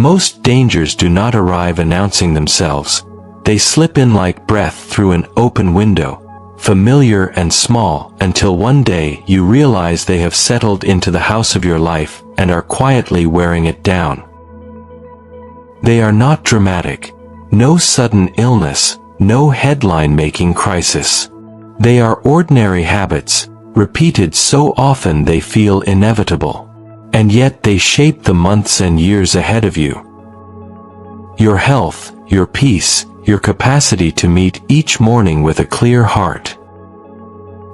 Most dangers do not arrive announcing themselves. They slip in like breath through an open window, familiar and small, until one day you realize they have settled into the house of your life and are quietly wearing it down. They are not dramatic. No sudden illness, no headline-making crisis. They are ordinary habits, repeated so often they feel inevitable. And yet they shape the months and years ahead of you. Your health, your peace, your capacity to meet each morning with a clear heart.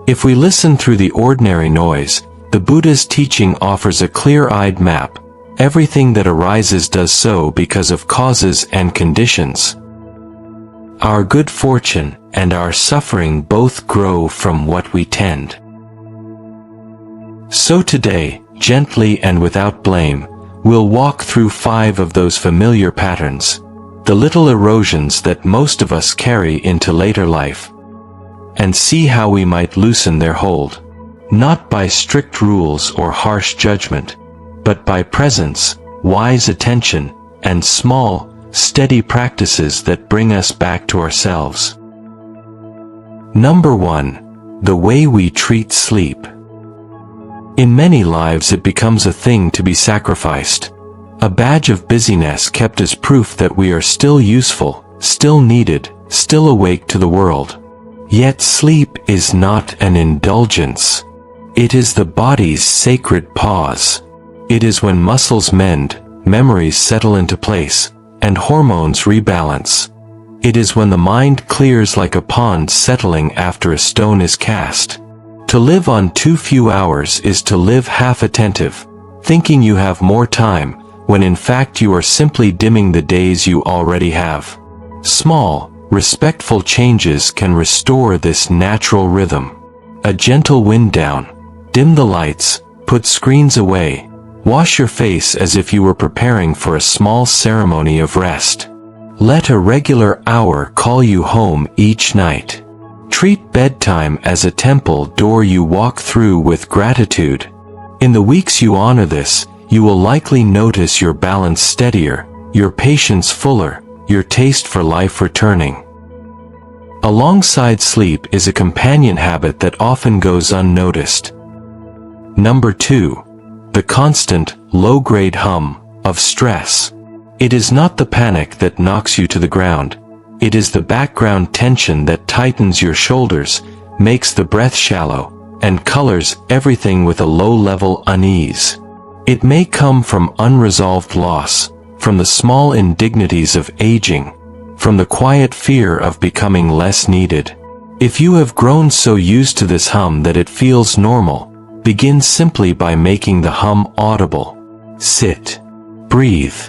If we listen through the ordinary noise, the Buddha's teaching offers a clear-eyed map. Everything that arises does so because of causes and conditions. Our good fortune and our suffering both grow from what we tend. So today, gently and without blame, we'll walk through 5 of those familiar patterns, the little erosions that most of us carry into later life, and see how we might loosen their hold, not by strict rules or harsh judgment, but by presence, wise attention, and small, steady practices that bring us back to ourselves. Number 1. The way we treat sleep. In many lives it becomes a thing to be sacrificed, a badge of busyness kept as proof that we are still useful, still needed, still awake to the world. Yet sleep is not an indulgence. It is the body's sacred pause. It is when muscles mend, memories settle into place, and hormones rebalance. It is when the mind clears like a pond settling after a stone is cast. To live on too few hours is to live half attentive, thinking you have more time, when in fact you are simply dimming the days you already have. Small, respectful changes can restore this natural rhythm. A gentle wind down, dim the lights, put screens away, wash your face as if you were preparing for a small ceremony of rest. Let a regular hour call you home each night. Treat bedtime as a temple door you walk through with gratitude. In the weeks you honor this, you will likely notice your balance steadier, your patience fuller, your taste for life returning. Alongside sleep is a companion habit that often goes unnoticed. Number 2. The constant, low-grade hum of stress. It is not the panic that knocks you to the ground. It is the background tension that tightens your shoulders, makes the breath shallow, and colors everything with a low-level unease. It may come from unresolved loss, from the small indignities of aging, from the quiet fear of becoming less needed. If you have grown so used to this hum that it feels normal, begin simply by making the hum audible. Sit. Breathe.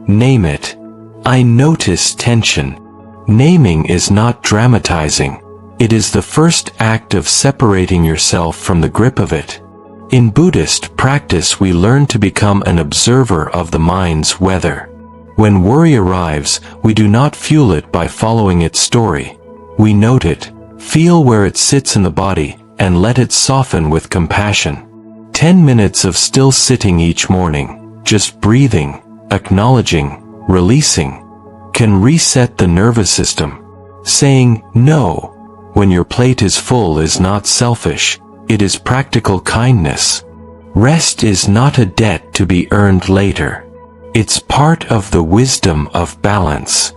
Name it. I notice tension. Naming is not dramatizing. It is the first act of separating yourself from the grip of it. In Buddhist practice we learn to become an observer of the mind's weather. When worry arrives, we do not fuel it by following its story. We note it, feel where it sits in the body, and let it soften with compassion. 10 minutes of still sitting each morning, just breathing, acknowledging, releasing, can reset the nervous system. Saying no when your plate is full is not selfish, it is practical kindness. Rest is not a debt to be earned later. It's part of the wisdom of balance.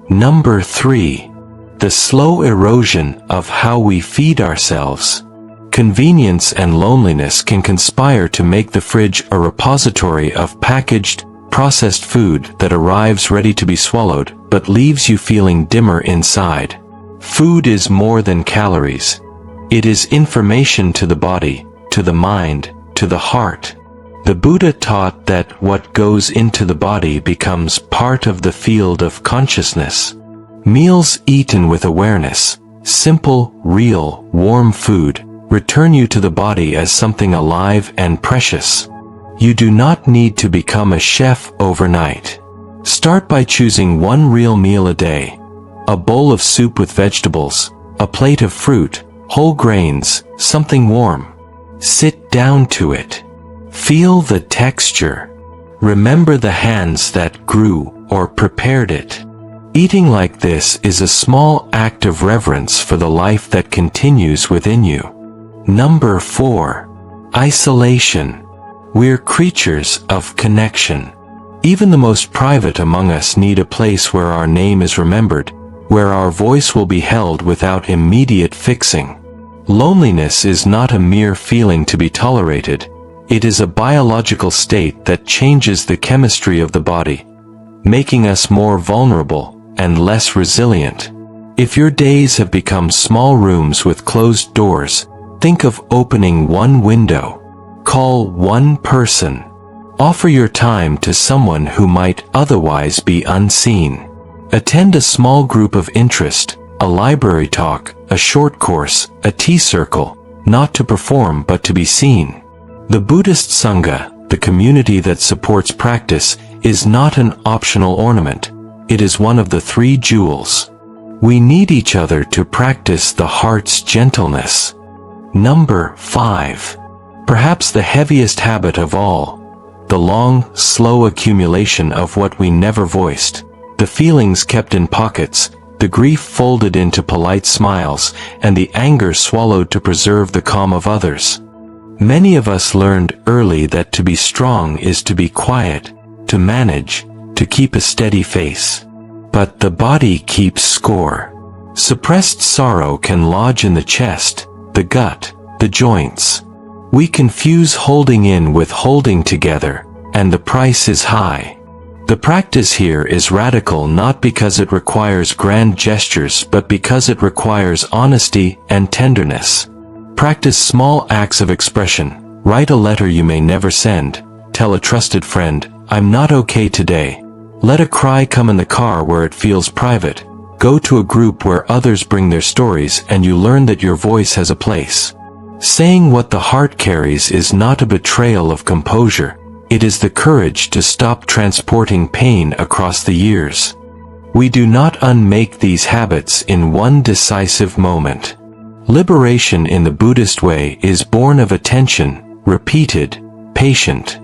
Number 3. The slow erosion of how we feed ourselves. Convenience and loneliness can conspire to make the fridge a repository of packaged, processed food that arrives ready to be swallowed, but leaves you feeling dimmer inside. Food is more than calories. It is information to the body, to the mind, to the heart. The Buddha taught that what goes into the body becomes part of the field of consciousness. Meals eaten with awareness, simple, real, warm food, return you to the body as something alive and precious. You do not need to become a chef overnight. Start by choosing one real meal a day. A bowl of soup with vegetables, a plate of fruit, whole grains, something warm. Sit down to it. Feel the texture. Remember the hands that grew or prepared it. Eating like this is a small act of reverence for the life that continues within you. Number 4. Isolation. We're creatures of connection. Even the most private among us need a place where our name is remembered, where our voice will be held without immediate fixing. Loneliness is not a mere feeling to be tolerated. It is a biological state that changes the chemistry of the body, making us more vulnerable and less resilient. If your days have become small rooms with closed doors, think of opening one window. Call one person. Offer your time to someone who might otherwise be unseen. Attend a small group of interest, a library talk, a short course, a tea circle, not to perform but to be seen. The Buddhist Sangha, the community that supports practice, is not an optional ornament. It is one of the 3 jewels. We need each other to practice the heart's gentleness. Number 5. Perhaps the heaviest habit of all. The long, slow accumulation of what we never voiced. The feelings kept in pockets, the grief folded into polite smiles, and the anger swallowed to preserve the calm of others. Many of us learned early that to be strong is to be quiet, to manage, to keep a steady face. But the body keeps score. Suppressed sorrow can lodge in the chest, the gut, the joints. We confuse holding in with holding together, and the price is high. The practice here is radical not because it requires grand gestures but because it requires honesty and tenderness. Practice small acts of expression. Write a letter you may never send. Tell a trusted friend, "I'm not okay today." Let a cry come in the car where it feels private. Go to a group where others bring their stories and you learn that your voice has a place. Saying what the heart carries is not a betrayal of composure. It is the courage to stop transporting pain across the years. We do not unmake these habits in one decisive moment. Liberation in the Buddhist way is born of attention, repeated, patient.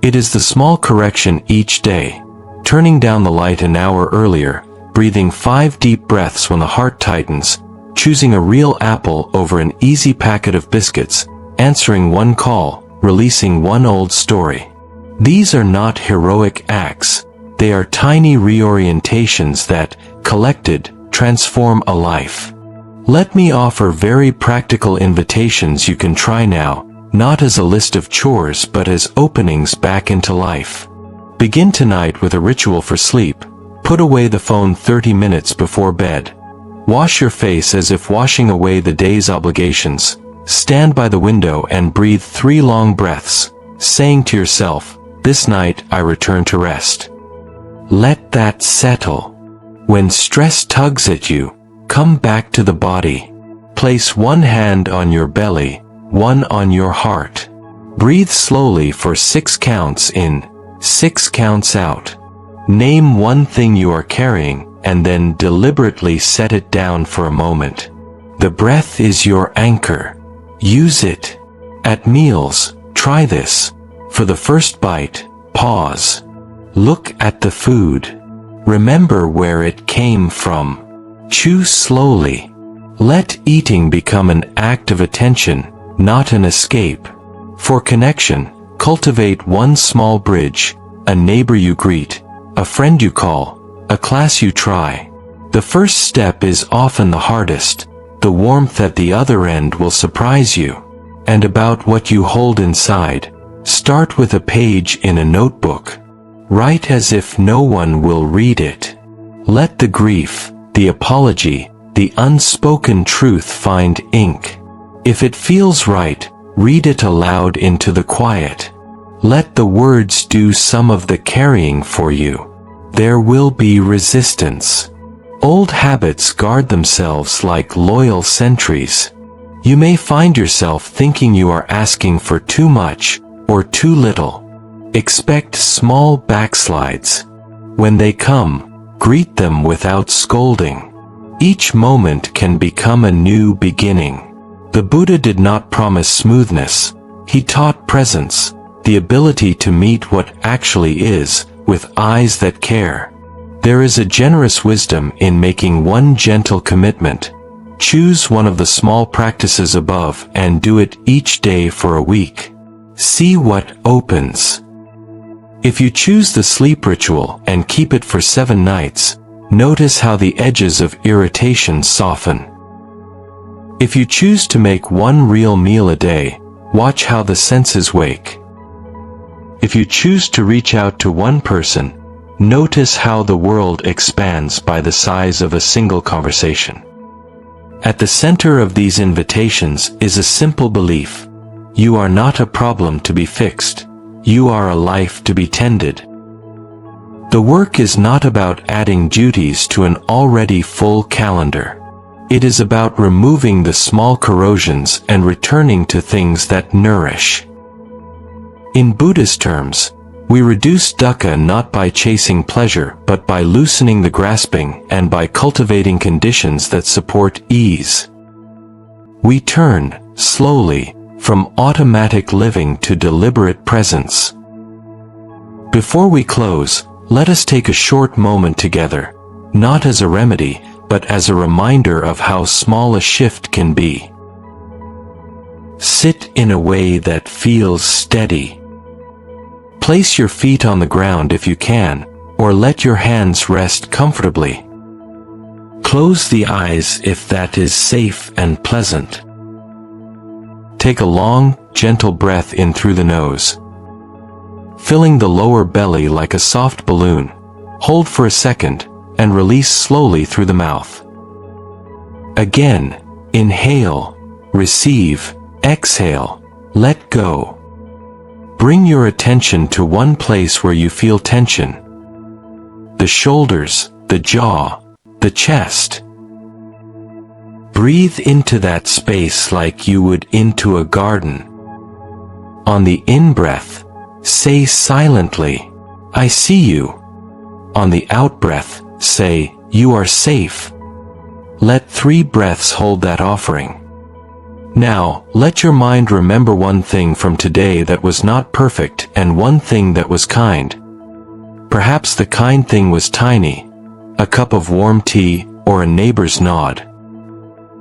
It is the small correction each day. Turning down the light an hour earlier, breathing 5 deep breaths when the heart tightens, choosing a real apple over an easy packet of biscuits, answering one call, releasing one old story. These are not heroic acts. They are tiny reorientations that, collected, transform a life. Let me offer very practical invitations you can try now, not as a list of chores but as openings back into life. Begin tonight with a ritual for sleep. Put away the phone 30 minutes before bed. Wash your face as if washing away the day's obligations. Stand by the window and breathe 3 long breaths, saying to yourself, "This night I return to rest." Let that settle. When stress tugs at you, come back to the body. Place one hand on your belly, one on your heart. Breathe slowly for 6 counts in, 6 counts out. Name one thing you are carrying, and then deliberately set it down for a moment. The breath is your anchor. Use it. At meals, try this. For the first bite, pause. Look at the food. Remember where it came from. Chew slowly. Let eating become an act of attention, not an escape. For connection, cultivate one small bridge, a neighbor you greet, a friend you call, a class you try. The first step is often the hardest. The warmth at the other end will surprise you. And about what you hold inside, start with a page in a notebook. Write as if no one will read it. Let the grief, the apology, the unspoken truth find ink. If it feels right, read it aloud into the quiet. Let the words do some of the carrying for you. There will be resistance. Old habits guard themselves like loyal sentries. You may find yourself thinking you are asking for too much or too little. Expect small backslides. When they come, greet them without scolding. Each moment can become a new beginning. The Buddha did not promise smoothness. He taught presence. the ability to meet what actually is, with eyes that care. There is a generous wisdom in making one gentle commitment. Choose one of the small practices above and do it each day for a week. See what opens. If you choose the sleep ritual and keep it for 7 nights, notice how the edges of irritation soften. If you choose to make one real meal a day, watch how the senses wake. If you choose to reach out to one person, notice how the world expands by the size of a single conversation. At the center of these invitations is a simple belief. You are not a problem to be fixed. You are a life to be tended. The work is not about adding duties to an already full calendar. It is about removing the small corrosions and returning to things that nourish. In Buddhist terms, we reduce dukkha not by chasing pleasure but by loosening the grasping and by cultivating conditions that support ease. We turn, slowly, from automatic living to deliberate presence. Before we close, let us take a short moment together, not as a remedy, but as a reminder of how small a shift can be. Sit in a way that feels steady. Place your feet on the ground if you can, or let your hands rest comfortably. Close the eyes if that is safe and pleasant. Take a long, gentle breath in through the nose, filling the lower belly like a soft balloon. Hold for a second, and release slowly through the mouth. Again, inhale, receive, exhale, let go. Bring your attention to one place where you feel tension. The shoulders, the jaw, the chest. Breathe into that space like you would into a garden. On the in-breath, say silently, I see you. On the out-breath, say, you are safe. Let 3 breaths hold that offering. Now, let your mind remember one thing from today that was not perfect and one thing that was kind. Perhaps the kind thing was tiny, a cup of warm tea or a neighbor's nod.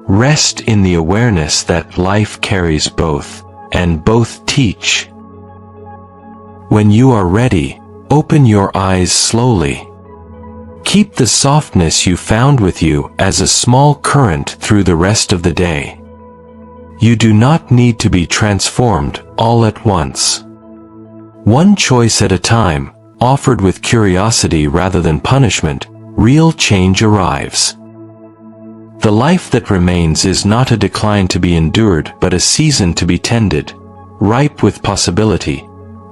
Rest in the awareness that life carries both, and both teach. When you are ready, open your eyes slowly. Keep the softness you found with you as a small current through the rest of the day. You do not need to be transformed all at once. One choice at a time, offered with curiosity rather than punishment, real change arrives. The life that remains is not a decline to be endured but a season to be tended, ripe with possibility,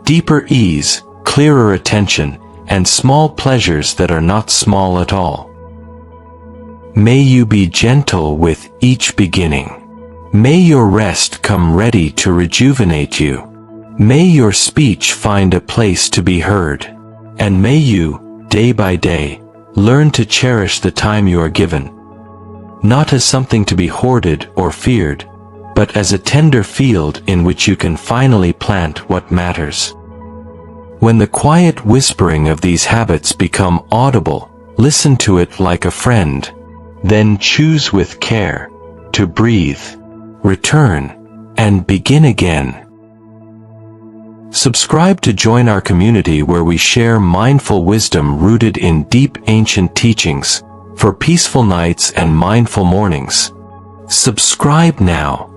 deeper ease, clearer attention, and small pleasures that are not small at all. May you be gentle with each beginning. May your rest come ready to rejuvenate you. May your speech find a place to be heard. And may you, day by day, learn to cherish the time you are given. Not as something to be hoarded or feared, but as a tender field in which you can finally plant what matters. When the quiet whispering of these habits become audible, listen to it like a friend. Then choose with care to breathe, return, and begin again. Subscribe to join our community where we share mindful wisdom rooted in deep ancient teachings, for peaceful nights and mindful mornings. Subscribe now.